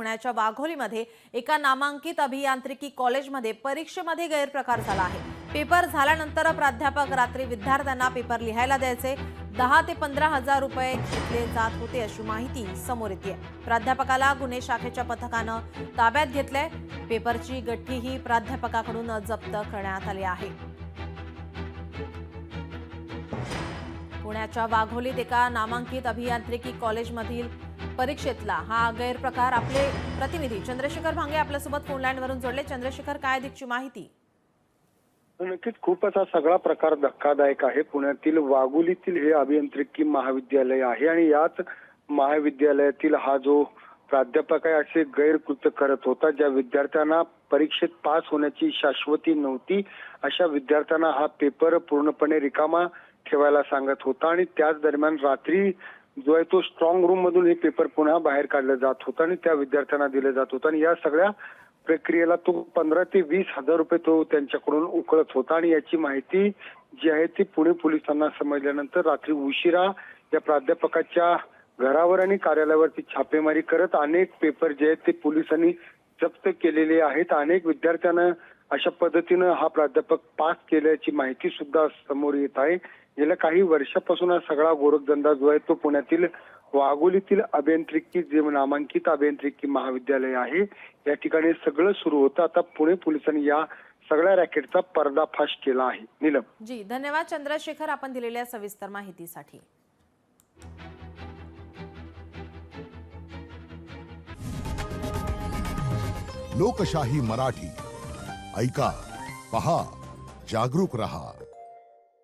पुण्याच्या वाघोलीमध्ये एका नामांकित अभियांत्रिकी कॉलेजमध्ये परीक्षेमध्ये गैरप्रकार झाला आहे। पेपर झाल्यानंतर प्राध्यापक रात्री विद्यार्थ्यांना पेपर लिहायला द्यायचे। 10 ते 15 हजार रुपये घेतले जात होते अशी माहिती समोर येते। प्राध्यापकाला गुन्हे शाखेच्या पथकानं ताब्यात घेतले। पेपरची गठ्ठीही प्राध्यापकाकडून जप्त करण्यात आली आहे। पुण्याच्या वाघोलीत एका नामांकित अभियांत्रिकी कॉलेजमधील परीक्षेतला हा गैरप्रकार आपले प्रतिनिधी चंद्रशेखर भांगे आपल्यासोबत फोन लाईनवरून जोडले। चंद्रशेखर, काय अधिकची माहिती? नक्कीच खूपच हा सगळा प्रकार धक्कादायक आहे। पुण्यातील वाघोलीतील हे अभियांत्रिकी महाविद्यालय आहे आणि याच महाविद्यालयातील हा जो प्राध्यापक आहे असे गैरकृत्य करत होता। ज्या विद्यार्थ्यांना परीक्षेत पास होण्याची शाश्वती नव्हती अशा विद्यार्थ्यांना हा पेपर पूर्णपणे रिकामा ठेवायला सांगत होता आणि त्याच दरम्यान रात्री जो आहे तो स्ट्रॉंग रूम मधून हे पेपर पुन्हा बाहेर काढले जात होता आणि त्या विद्यार्थ्यांना दिले जात होता आणि या सगळ्या प्रक्रियेला तो 15 ते 20 हजार रुपये तो त्यांच्याकडून उकळत होता आणि याची माहिती जी आहे ती पुणे पोलिसांना समजल्यानंतर रात्री उशिरा या प्राध्यापकाच्या घरावर आणि कार्यालयावरती छापेमारी करत अनेक पेपर जे आहेत ते पोलिसांनी जप्त केलेले आहेत। अनेक विद्यार्थ्यांना अशा पद्धतीनं हा प्राध्यापक पास केल्याची माहिती सुद्धा समोर येत आहे। गेल्या काही वर्षापासून हा सगळा गोरखधंदा जो आहे तो पुण्यातील वाघोलीतील अभियांत्रिकी जे नामांकित अभियांत्रिकी महाविद्यालय आहे या ठिकाणी सगळं सुरू होतं। आता पुणे पोलिसांनी या सगळ्या रॅकेटचा पर्दाफाश केला आहे। नीलम जी, धन्यवाद चंद्रशेखर आपण दिलेल्या सविस्तर माहितीसाठी। लोकशाही मराठी ऐका, पहा, जागरूक रहा।